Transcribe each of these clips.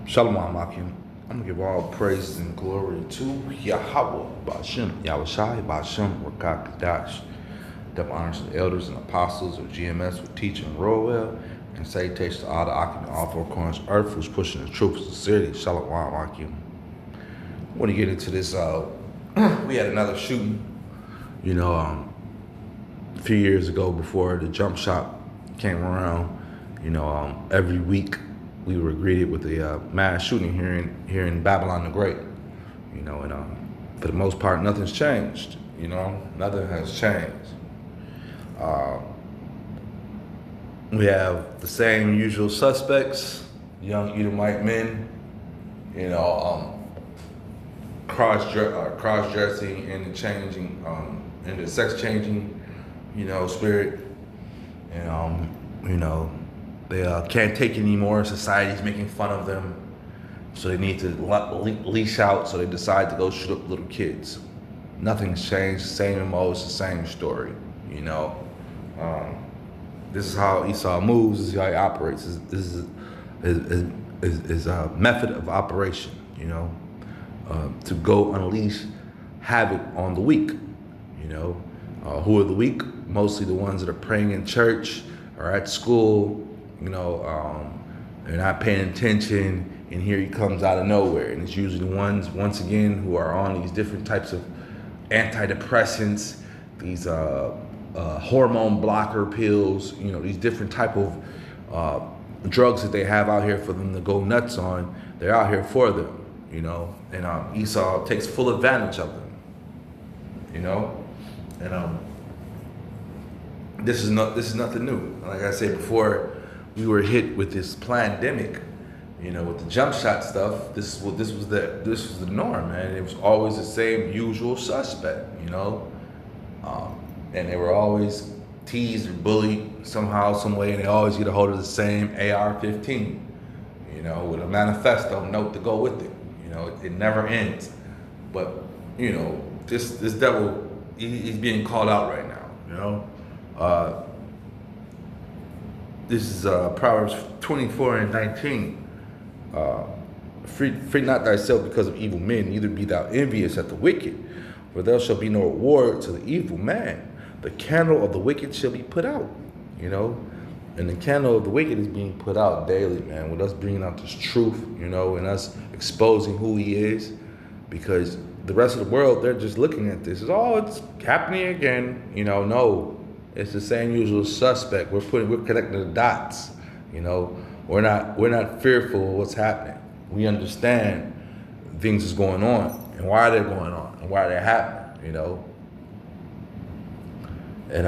Shalom Akim. I'm gonna give all praise and glory to Yahweh Bashem, Yahushai Bashem, Rakakadash. Double honors to the elders and apostles of GMS who teach and roll well, and salutations to all the Akim in all four corners of earth who's pushing the truth with sincerity. Shalom Akim. I want to get into this. We had another shooting, a few years ago before the jump shot came around. Every week we were greeted with a mass shooting here in Babylon the Great. And for the most part, nothing's changed. Nothing has changed. We have the same usual suspects, young Edomite men, cross-dressing and changing, into sex changing, spirit. They can't take it anymore. Society's making fun of them, so they need to leash out. So they decide to go shoot up little kids. Nothing's changed. Same MO, it's the same story. This is how Esau moves. This is how he operates. This is a method of operation. To go unleash havoc on the weak. Who are the weak? Mostly the ones that are praying in church or at school. They're not paying attention, and here he comes out of nowhere. And it's usually the ones, once again, who are on these different types of antidepressants, these hormone blocker pills, these different type of drugs that they have out here for them to go nuts on. They're out here for them, and Esau takes full advantage of them, and this is nothing new. Like I said before, we were hit with this pandemic, with the jump shot stuff. This was the norm, man. It was always the same usual suspect, and they were always teased or bullied somehow, some way, and they always get a hold of the same AR-15, with a manifesto note to go with it. It never ends. But this devil, he's being called out right now. This is Proverbs 24:19. Free not thyself because of evil men, neither be thou envious at the wicked, for there shall be no reward to the evil man. The candle of the wicked shall be put out, and the candle of the wicked is being put out daily, man, with us bringing out this truth, and us exposing who he is, because the rest of the world, they're just looking at this as, it's happening again, no. It's the same usual suspect. We're connecting the dots. We're not fearful of what's happening. We understand things is going on and why they're going on and why they're happening. And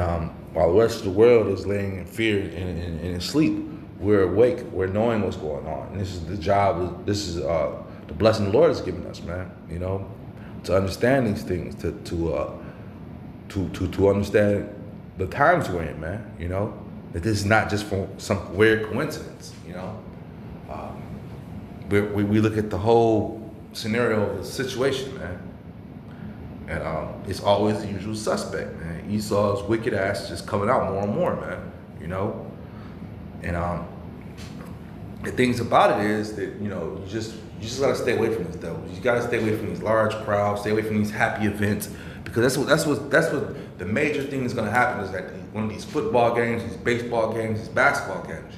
while the rest of the world is laying in fear and in sleep, we're awake. We're knowing what's going on. And this is the job. This is the blessing the Lord has given us, man. To understand these things, to understand the times we're in, man, that this is not just for some weird coincidence, we look at the whole scenario of the situation, man, and it's always the usual suspect, man. Esau's wicked ass just coming out more and more, man, and the things about it is that, you just gotta stay away from this devil. You gotta stay away from these large crowds, stay away from these happy events, because that's what the major thing that's gonna happen is that one of these football games, these baseball games, these basketball games,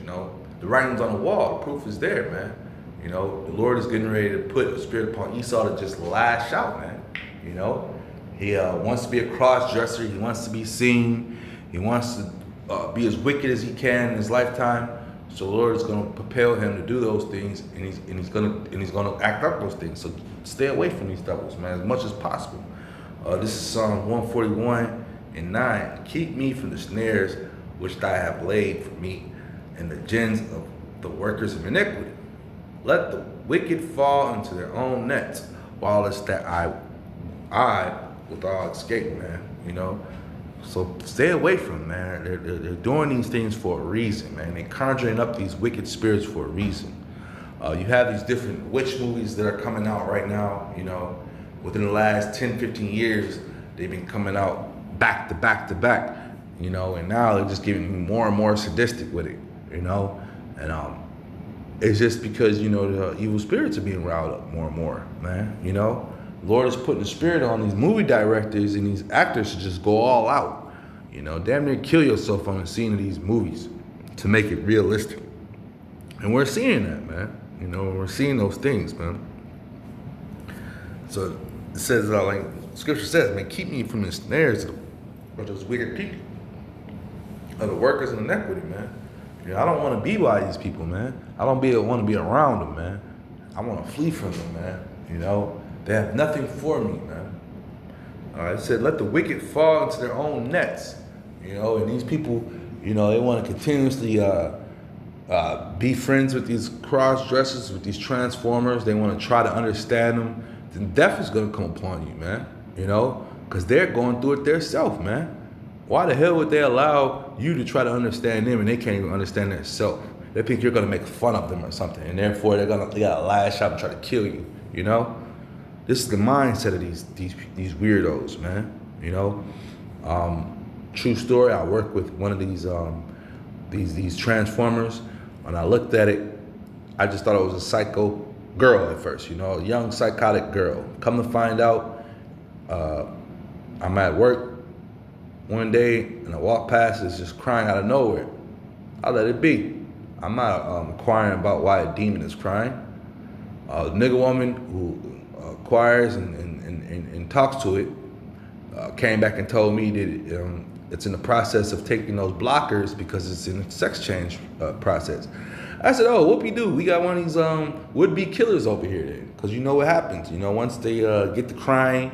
the writing's on the wall, the proof is there, man. The Lord is getting ready to put a spirit upon Esau to just lash out, man. He wants to be a cross-dresser. He wants to be seen. He wants to be as wicked as he can in his lifetime. So the Lord is going to propel him to do those things, and he's going to act up those things. So stay away from these devils, man, as much as possible. This is Psalm 141:9. Keep me from the snares which thou have laid for me, and the gins of the workers of iniquity. Let the wicked fall into their own nets, while it's that I will all escape, man. So stay away from them, man. They're doing these things for a reason, man. They're conjuring up these wicked spirits for a reason. You have these different witch movies that are coming out right now, within the last 10, 15 years, they've been coming out back to back to back, and now they're just getting more and more sadistic with it, and It's just because, you know, the evil spirits are being riled up more and more, man. You know, Lord is putting the spirit on these movie directors and these actors to just go all out. You know, damn near kill yourself on the scene of these movies to make it realistic. And we're seeing that, man. You know, we're seeing those things, man. So it says, like Scripture says, man, keep me from the snares of those wicked people, of the workers in iniquity, man. You know, I don't want to be by these people, man. I don't want to be around them, man. I want to flee from them, man. You know, they have nothing for me, man. It said, let the wicked fall into their own nets. You know, and these people, you know, they want to continuously be friends with these cross-dressers, with these transformers. They want to try to understand them. Then death is going to come upon you, man. You know, because they're going through it themselves, man. Why the hell would they allow you to try to understand them and they can't even understand themselves? They think you're gonna make fun of them or something, and therefore they gotta lash out and try to kill you. You know, this is the mindset of these weirdos, man. You know, true story. I work with one of these transformers. When I looked at it, I just thought it was a psycho girl at first. You know, a young psychotic girl. Come to find out, I'm at work one day and I walk past, it's just crying out of nowhere. I let it be. I'm not inquiring about why a demon is crying. The nigga woman who acquires and talks to it came back and told me that it's in the process of taking those blockers because it's in a sex change process. I said, oh, whoopie-doo, we got one of these would-be killers over here then. Because you know what happens. You know, once they get to crying,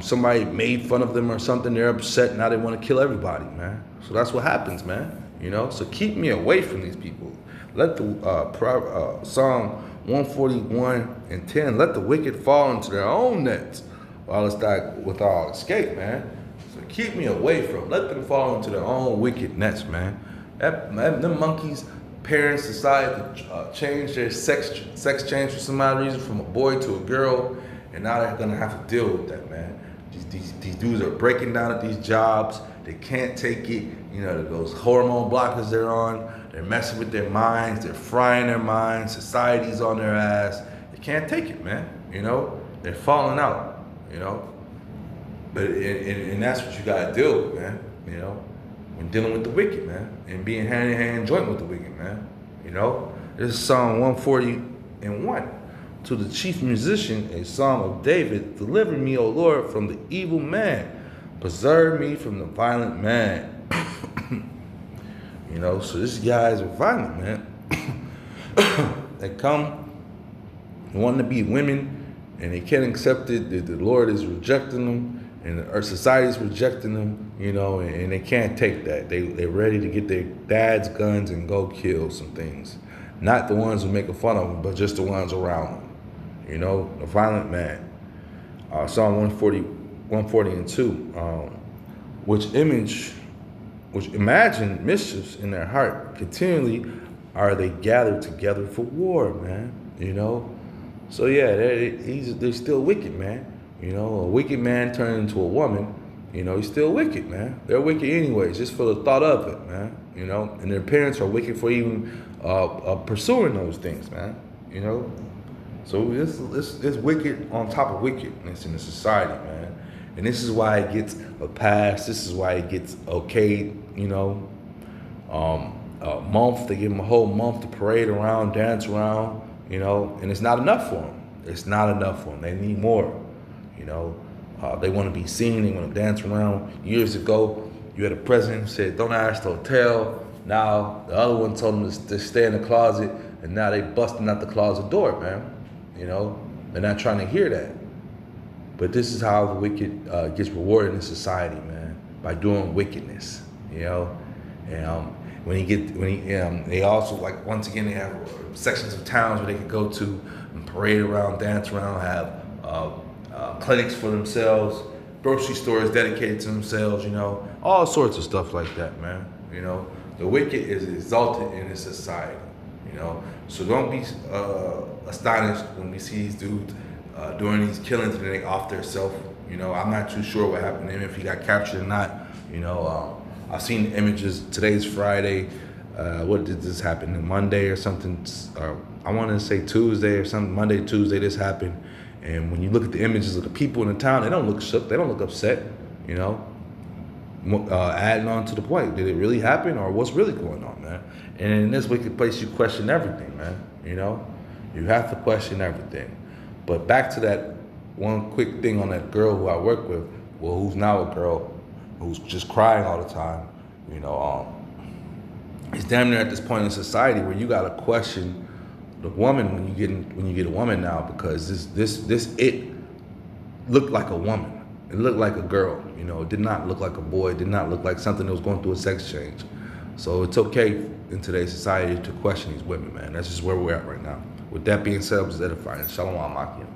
somebody made fun of them or something, they're upset, now they want to kill everybody, man. So that's what happens, man. You know, so keep me away from these people. Let the Psalm 141:10, let the wicked fall into their own nets while it's that without escape, man. So keep me away from, let them fall into their own wicked nets, man. Them monkeys, parents decide to change their sex change for some odd reason from a boy to a girl, and now they're gonna have to deal with that, man. These dudes are breaking down at these jobs. They can't take it. You know, those hormone blockers they're on, they're messing with their minds, they're frying their minds, society's on their ass. They can't take it, man. You know, they're falling out, you know. But and that's what you gotta deal with, man. You know, when dealing with the wicked, man, and being hand in hand joint with the wicked, man. You know, this is Psalm 140:1. To the chief musician, a psalm of David, deliver me, O Lord, from the evil man. Preserve me from the violent man. You know, so these guys are violent, man. They come wanting to be women, and they can't accept it, that the Lord is rejecting them, and our society is rejecting them, you know, and they can't take that. They're ready to get their dad's guns and go kill some things. Not the ones who make fun of them, but just the ones around them. You know, the violent man. Psalm 140:2, which imagine mischiefs in their heart. Continually are they gathered together for war, man. You know? So yeah, they're still wicked, man. You know, a wicked man turned into a woman, you know, he's still wicked, man. They're wicked anyways, just for the thought of it, man. You know, and their parents are wicked for even pursuing those things, man. You know? So it's wicked on top of wickedness in the society, man. And this is why it gets a pass. This is why it gets okayed, you know. A month, they give them a whole month to parade around, dance around, you know. And it's not enough for them. It's not enough for them. They need more, you know. They want to be seen. They want to dance around. Years ago, you had a president who said, don't ask the hotel. Now, the other one told them to stay in the closet. And now they busting out the closet door, man. You know, they're not trying to hear that. But this is how the wicked gets rewarded in society, man, by doing wickedness. You know, and they also, like, once again, they have sections of towns where they can go to and parade around, dance around, have clinics for themselves, grocery stores dedicated to themselves. You know, all sorts of stuff like that, man. You know, the wicked is exalted in this society. You know, so don't be astonished when we see these dudes doing these killings and they off their self. You know, I'm not too sure what happened to him, if he got captured or not. You know, I've seen images. Today's Friday. what did this happen? Monday or something? I want to say Tuesday or something. Monday, Tuesday, this happened. And when you look at the images of the people in the town, they don't look shook. They don't look upset. You know, adding on to the point, did it really happen or what's really going on, man? And in this wicked place, you question everything, man. You know, you have to question everything. But back to that one quick thing on that girl who I work with, well, who's now a girl who's just crying all the time. You know, it's damn near at this point in society where you gotta question the woman when you get a woman now, because this it looked like a woman. It looked like a girl. You know, it did not look like a boy. It did not look like something that was going through a sex change. So it's okay in today's society to question these women, man. That's just where we're at right now. With that being said, I was edifying. Shalom Amakim.